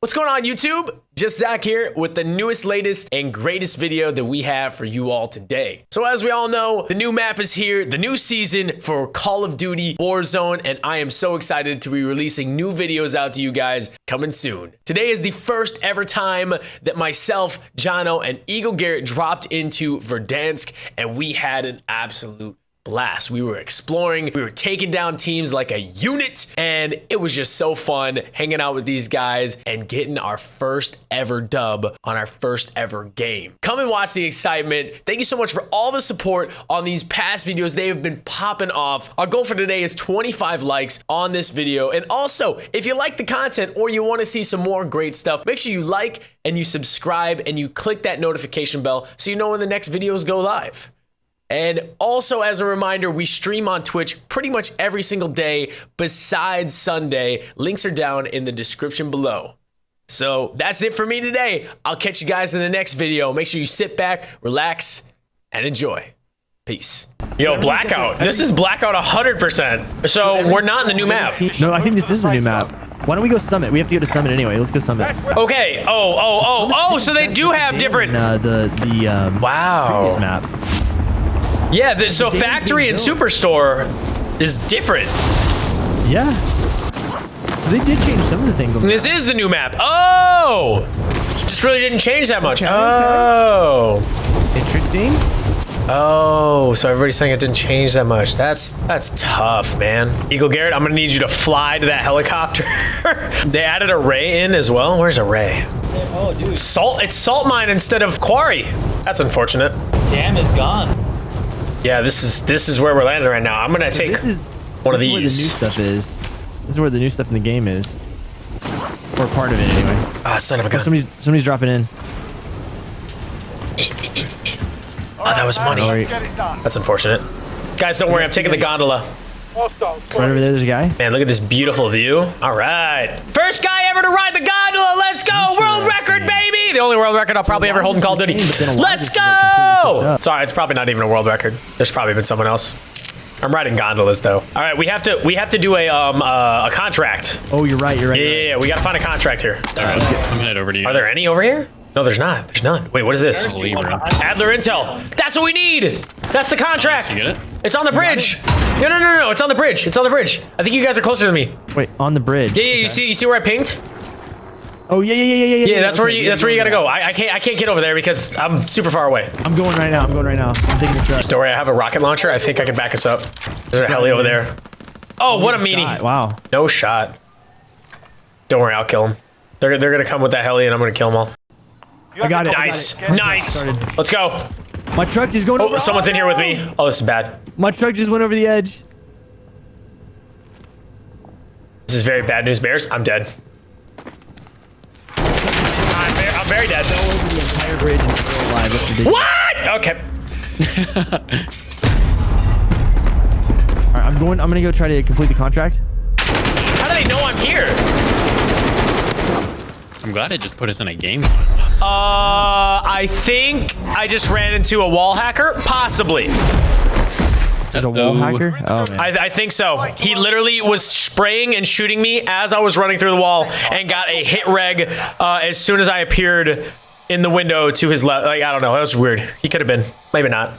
What's going on, YouTube? Just Zach here with the newest, latest, and greatest video that we have for you all today. So as we all know, the new map is here, the new season for Call of Duty Warzone, and I am so excited to be releasing new videos out to you guys coming soon. Today is the first ever time that myself, Johno, and EagleGarrett dropped into Verdansk, and we had an absolute blast. We were exploring, we were taking down teams like a unit, and it was just so fun hanging out with these guys and getting our first ever dub on our first ever game. Come and watch the excitement. Thank you so much for all the support on these past videos. They have been popping off. Our goal for today is 25 likes on this video. And also, if you like the content or you want to see some more great stuff, make sure you like and you subscribe and you click that notification bell so you know when the next videos go live. And also, as a reminder, we stream on Twitch pretty much every single day besides Sunday. Links are down in the description below. So that's it for me today. I'll catch you guys in the next video. Make sure you sit back, relax, and enjoy. Peace. Yo, Blackout. This is Blackout 100%. So we're not in the new map. No, I think this is the new map. Why don't we go Summit? We have to go to Summit anyway. Let's go Summit. Okay. Oh, so they do have different... Wow. Previous map. Yeah, so Factory and Superstore is different. Yeah. So they did change some of the things on the This map. is the new map. Oh! Just really didn't change that much. Oh. Interesting. Oh, so everybody's saying it didn't change that much. That's tough, man. EagleGarrett, I'm gonna need you to fly to that helicopter. They added a ray in as well. Where's a ray? Oh, dude. It's salt mine instead of quarry. That's unfortunate. Dam is gone. Yeah, this is where we're landing right now. I'm gonna take one of these. Where the new stuff is. This is where the new stuff in the game is. Or part of it anyway. Ah, son of a gun. Somebody's dropping in. Oh, that was money. Right. That's unfortunate. Guys, don't worry. I'm taking the gondola. Right over there, there's a guy. Man, look at this beautiful view. All right. First guy ever to ride the gondola. Let's go. World record, baby. The only world record I'll probably ever hold in Call of Duty. Let's go. Sorry, it's probably not even a world record. There's probably been someone else. I'm riding gondolas though. All right, we have to do a contract. Oh, you're right. Yeah, we got to find a contract here. All right, I'm headed over to you. Are there any over here? No, there's not. There's none. Wait, what is this? Adler Intel. That's what we need. That's the contract. You get it? It's on the bridge. No. It's on the bridge. It's on the bridge. I think you guys are closer than me. Wait, on the bridge. Yeah. You see where I pinged? Oh yeah. Yeah, that's where you gotta go. I can't get over there because I'm super far away. I'm going right now. I'm taking the truck. Don't worry, I have a rocket launcher. I think I can back us up. There's a heli over there. Oh, what a meanie. Shot. Wow. No shot. Don't worry, I'll kill him. They're gonna come with that heli and I'm gonna kill them all. I got it. Nice. Let's go. My truck just going over. Oh, someone's in here with me. Oh, this is bad. My truck just went over the edge. This is very bad news, Bears. I'm dead. I'm very dead. Go over the entire bridge and still alive. That's ridiculous. What? Okay. All right, I'm gonna go try to complete the contract. How do they know I'm here? I'm glad it just put us in a game. I think I just ran into a wall hacker. Possibly. There's a wall hacker? Oh, man. I think so. He literally was spraying and shooting me as I was running through the wall and got a hit reg as soon as I appeared in the window to his left. Like, I don't know. That was weird. He could have been. Maybe not.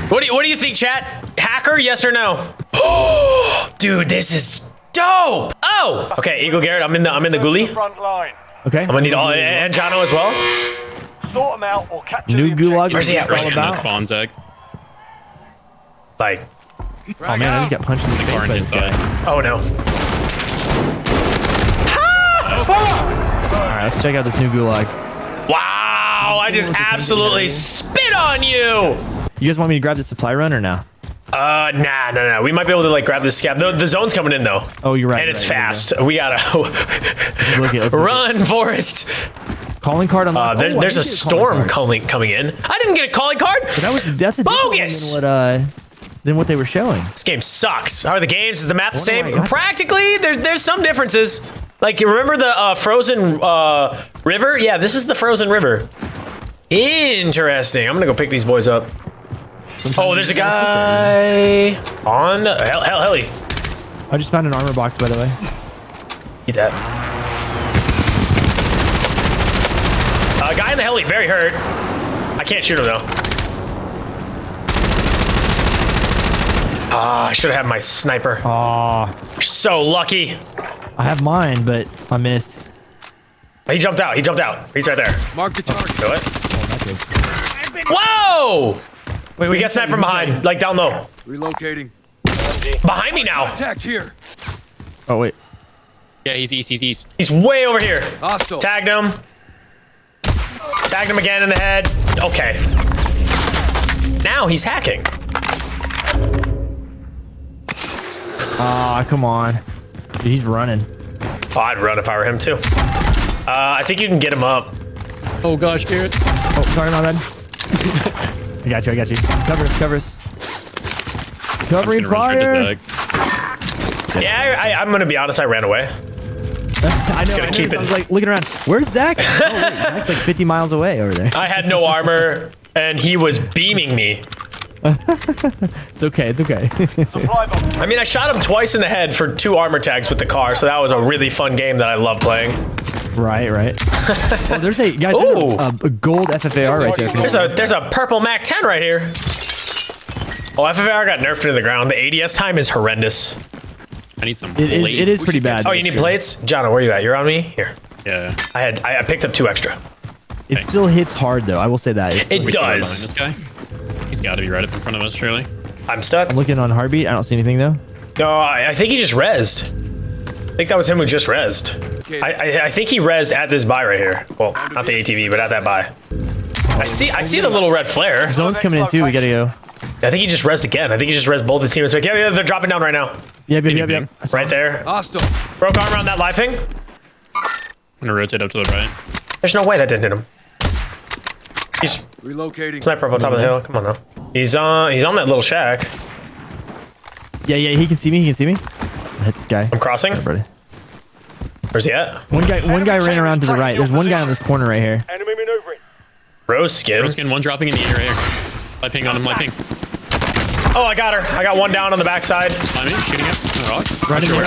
What do you think, chat? Hacker, yes or no? Oh, dude, this is dope. Oh, okay, EagleGarrett, I'm in the ghoulie. Okay. I'm gonna need all and Johno as well. Sort them out or capture New gulag. Where's he at? Right in the spawn zag. Like, Oh man, I just got punched in the face by this guy. oh no. All right, let's check out this new gulag. Wow, I just absolutely spit on you. You guys want me to grab the supply run or no? Nah. We might be able to like grab this scab. The zone's coming in though. Oh, you're right. And it's right, fast. We gotta run, Forrest. Calling card unlocked. There's a storm coming in. I didn't get a calling card. But that's a bogus. Than what they were showing. This game sucks. How are the games? Is the map the same? I Practically, there's some differences. Like, you remember the frozen river? Yeah, this is the frozen river. Interesting. I'm gonna go pick these boys up. Oh, there's a guy on heli. I just found an armor box, by the way. Eat that. the heli. Very hurt. I can't shoot him though. Ah, I should have had my sniper. Aw. So lucky. I have mine, but I missed. He jumped out. He jumped out. He's right there. Mark the target. Do it. Oh, that is. Whoa! Wait, We got sniped from behind, like down low. Relocating. Behind me now. Attacked here. Oh, wait. Yeah, he's east, he's east. He's way over here. Hostile. Tagged him. Tagged him again in the head. Okay. Now he's hacking. Ah, come on. Dude, he's running. Oh, I'd run if I were him too. I think you can get him up. Oh gosh, Garrett. Oh, sorry, my bad. I got you, I got you. Cover us, cover us. Covering fire! Yeah, I'm gonna be honest, I ran away. I know, gonna keep it. I was like looking around. Where's Zach? Oh, wait, Zach's like 50 miles away over there. I had no armor, and he was beaming me. It's okay, it's okay. Supply box. I mean, I shot him twice in the head for 2 armor tags with the car, so that was a really fun game that I love playing. Right, right. Oh, there's a guys, Ooh. there's a gold FFAR right there. There's a purple Mac 10 right here. Oh, FFAR got nerfed into the ground. The ADS time is horrendous. I need some It is pretty bad. Oh, you need plates? John, where you at? You're on me? Here. Yeah. I picked up 2 extra. It still hits hard though. I will say that. It We still are does. behind this guy. He's got to be right up in front of us, surely. I'm stuck. I'm looking on Heartbeat. I don't see anything though. No, I think he just rezzed. I think that was him who just rezzed. I think he rezzed at this buy right here. Well, not the ATV, but at that buy. I see the little red flare. Zone's coming in too. We gotta go. I think he just rezzed again. I think he just rezzed both the teams. Yeah, they're dropping down right now. Yep. I saw Right him. there. Hostile. Broke arm around that live ping. I'm gonna rotate up to the right. There's no way that didn't hit him. He's Relocating. sniper up on top of the hill. Come on now. He's on that little shack. Yeah. He can see me. He can see me. I hit this guy. I'm crossing. Buddy. Where's he at? One guy ran around to the right. There's one guy on this corner right here. Enemy maneuvering. Rose skin. Roskin, one dropping in the air right here. Light ping on him, light ping. Oh, I got her. I got one down on the backside. Behind me, shooting him. On the rocks. Right in there.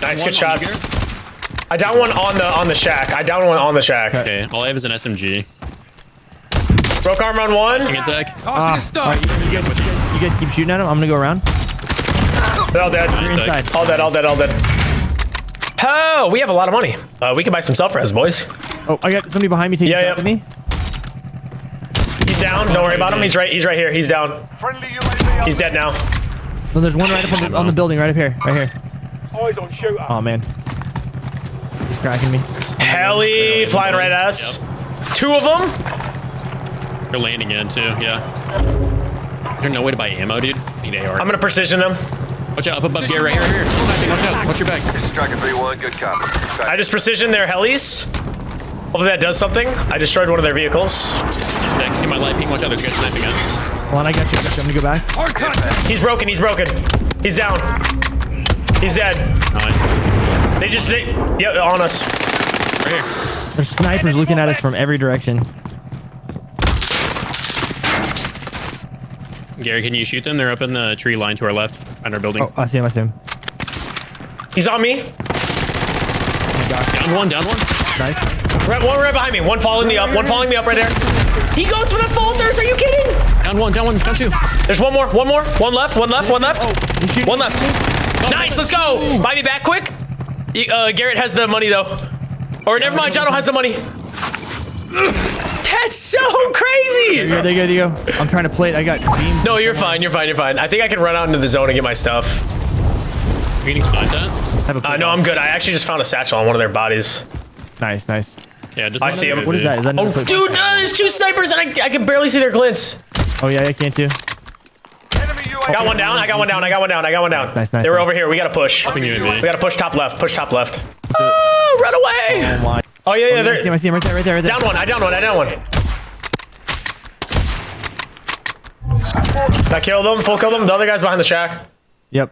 Nice, One good on shots. Garrett. I down one on the shack. I down one on the shack. Okay, all I have is an SMG. Broke arm on one. Against Zach. Tossing his stuff. You guys keep shooting at him. I'm gonna go around. They're all dead. Nice. Inside. All dead, all dead, all dead. Oh, we have a lot of money. We can buy some self-res, boys. Oh, I got somebody behind me taking Yeah, shots at me. He's down. Don't worry about him. He's right here. He's down. Friendly UAV. He's dead now. No, there's one right up on the building right up here. Right here. Eyes on shooter. Oh man. He's cracking me. Heli flying right at us. 2 of them. They're landing in too, yeah. Is there no way to buy ammo, dude? Need AR. I'm gonna precision them. Watch out, up above Garrett, right here, right here. Watch out, watch your back. This is Striker 3-1, good copy. I just precisioned their helis. Hopefully that does something. I destroyed one of their vehicles. Zach, see my light ping? Watch out, there's guys sniping us. Hold on, I got you. I'm gonna go back. Hard contact. He's broken. He's broken. He's down. He's dead. Nice. Yeah, on us. Right here. There's snipers looking at us from every direction. Gary, can you shoot them? They're up in the tree line to our left, on our building. Oh, I see him. I see him. He's on me. Down one, down one. Nice. One right behind me. One following me up. One following me up right there. He goes for the folders. Are you kidding? Down one, down two. There's one more. One more. One left. One left. One left. One left. Nice. Let's go. Buy me back quick. Garrett has the money though. Or never mind. Johno has the money. That's so crazy. There you go. I'm trying to play it. I got beams. No, you're fine. You're fine. You're fine. I think I can run out into the zone and get my stuff. Are you getting sniped at? No, I'm good. I actually just found a satchel on one of their bodies. Nice. Yeah, just I see him. What is that? Is that Oh, another dude, there's 2 snipers and I can barely see their glints. Oh yeah, I can't too. Enemy UAV. I got one down. I got one down. Nice. They were over here. We gotta push. We UAV. gotta push top left. Push top left. Oh, run away. Oh my. Oh yeah, I see him right there. Down one. I down one. I killed him. Full killed him. The other guy's behind the shack. Yep.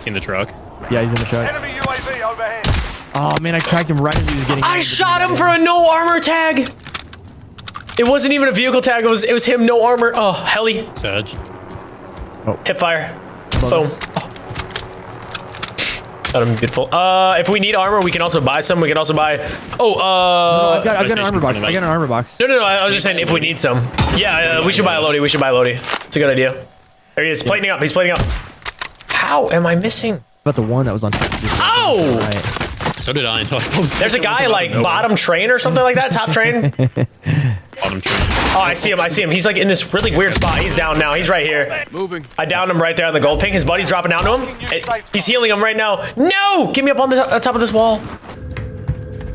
Seen the truck. Yeah, he's in the truck. Enemy UAV overhead. Oh man, I cracked him right as he was getting. I shot him for a no armor tag. It wasn't even a vehicle tag. It was him no armor. Oh, heli. Sedge. Hip fire. Boom. That'd be beautiful. If we need armor, we can also buy some. We can also buy. Oh, I've got an armor box. I got an armor box. No. I was just saying if we need some. Yeah, we should buy a Lodi. We should buy a Lodi. It's a good idea. There he is, plating up. He's plating up. How am I missing? About the one that was on top. Oh! Right. So did I until I saw this. There's a guy like bottom train or something like that. Top train. Bottom train. Oh, I see him. He's like in this really weird spot. He's down now. He's right here. Moving. I downed him right there on the gold ping. His buddy's dropping down to him. He's healing him right now. No! Get me up on the top of this wall.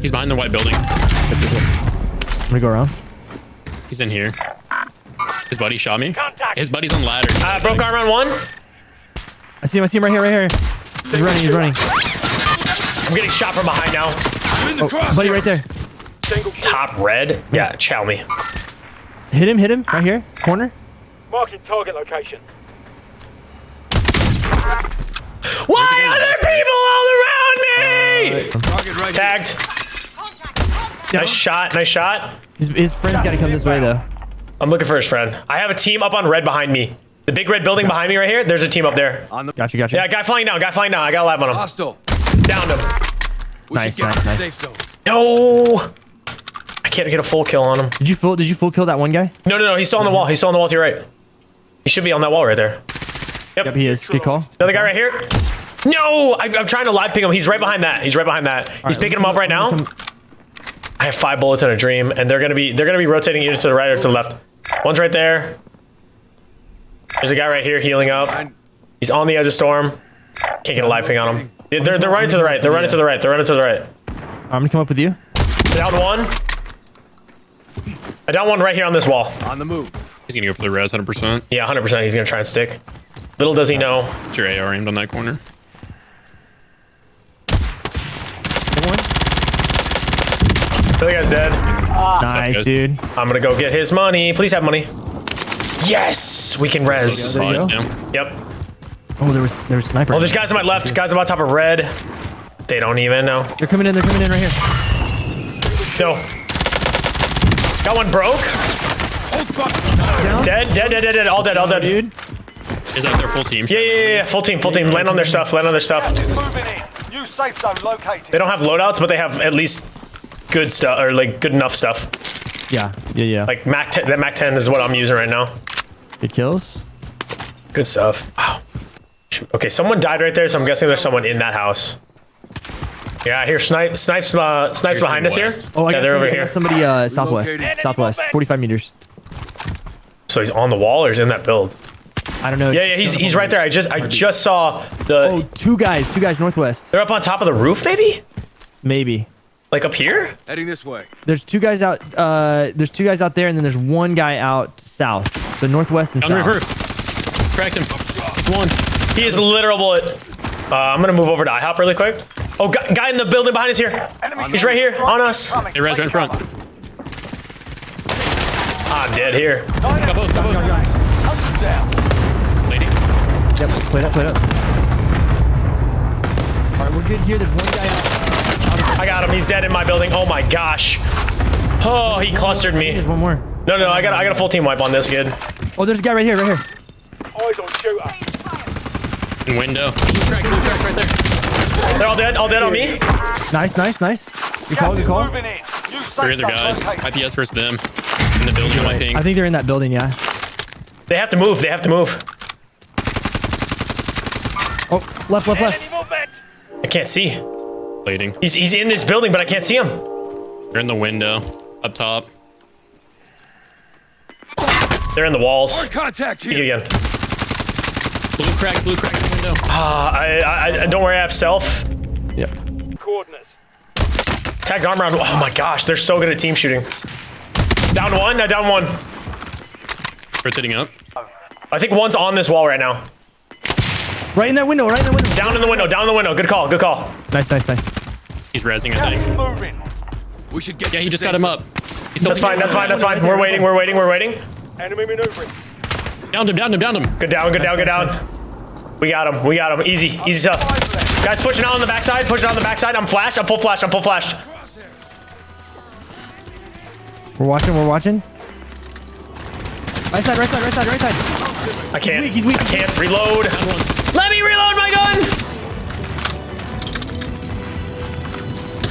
He's behind the white building. I'm gonna go around. He's in here. His buddy shot me. His buddy's on ladder. Broke arm on one. I see him right here. He's running. I'm getting shot from behind now. Oh, buddy right there. Top red. Yeah, chow me. Hit him right here. Corner. Marking target location. Why are there people all around me? Target right Tagged. Nice shot. His friend's gotta come this way though. I'm looking for his friend. I have a team up on red behind me. The big red building behind me right here. There's a team up there. here. On the Gotcha. Yeah, guy flying down. I got a lab on him. hostile. Downed him. We Nice, should get to the nice. safe zone. No. I can't get a full kill on him. Did you full kill that one guy? No. He's still on the wall. He's still on the wall to your right. He should be on that wall right there. Yep, he is. Good call. Another guy right here. No, I'm trying to live ping him. He's right behind that. He's picking him up right now. I have 5 bullets in a dream, and they're gonna be rotating either to the right or to the left. One's right there. There's a guy right here healing up. He's on the edge of storm. Can't get a live ping on him. They're running to the right. They're running to the right. I'm gonna come up with you. Down one. I down one right here on this wall. On the move. He's gonna go for the res 100%. Yeah, 100%. He's gonna try and stick. Little does he know. It's your AR aimed on that corner. The other guy's dead. Nice, good. dude. I'm gonna go get his money. Please have money. Yes, we can res. There you go. Yeah. Yep. Oh, there was sniper. Oh, there's guys on my left. Guys on top of red. They don't even know. They're coming in right here. No. Got one broke. Dead. All dead. Dude. Is that their full team? Yeah. Full team. Land on their stuff. Moving in. New safe zone located. They don't have loadouts, but they have at least good stuff, or like good enough stuff. Yeah. Like Mac 10, that Mac 10 is what I'm using right now. Good kills. Good stuff. Wow. Shoot. Okay, someone died right there, so I'm guessing there's someone in that house. Yeah, I hear snipes behind us here. Oh, I Yeah, got they're over somebody, here. southwest. Relocating. Southwest. 45 meters. So he's on the wall or is in that build? I don't know. Yeah, he's right there. I just saw the. Oh, two guys northwest. They're up on top of the roof, Maybe. like up here. Heading this way. There's two guys out. There's two guys out there, and then there's one guy out south. So northwest and On the south. roof. Cracked him. It's one. He is a literal bullet. I'm gonna move over to IHOP really quick. Oh, guy in the building behind us here. He's right here on us. Hey, res right in front. I'm dead here. Got both. Lady. Yep, play it up. All right, we're good here. There's one guy out. I got him. He's dead in my building. Oh my gosh. Oh, he clustered me. There's one more. No, I got a full team wipe on this kid. Oh, there's a guy right here. Eyes on shooter. In window. Blue crack right there. They're all dead on me. Nice. Good call. Moving in. New safe Three other zone guys. located. IPS versus them. In the building, my ping. I think they're in that building. Yeah. They have to move. Oh, left. Enemy movement. I can't see. Plating. He's in this building, but I can't see him. They're in the window. Up top. They're in the walls. Hard contact Peek here. again. Blue crack in the window. I don't worry. I have self. Yep. Coordinates. Tagged arm round. Oh my gosh, they're so good at team shooting. Down one. Rotating up. I think one's on this wall right now. Right in that window. Down in the window. Good call. Nice. He's rezzing, I think. Moving. We should get. Yeah, to he the just safe got him zone. up. He's still That's fine. We're waiting. Enemy maneuvering. Downed him. Good down. We got him. Easy stuff. Guys pushing out on the backside. I'm full flashed. We're watching. Right side. I can't. He's weak. I can't reload. Let me reload my gun.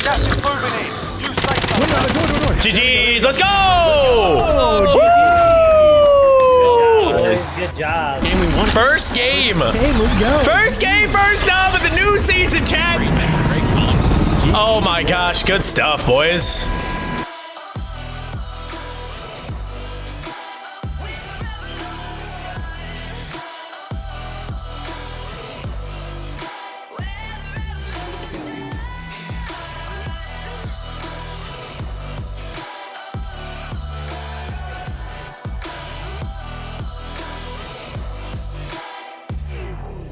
Gas is moving in. You stay safe. Door. GG's, let's go! Good job. Game we won. First game. Hey, let's go. First game, first dub of the new season, chat. Oh my gosh, good stuff, boys.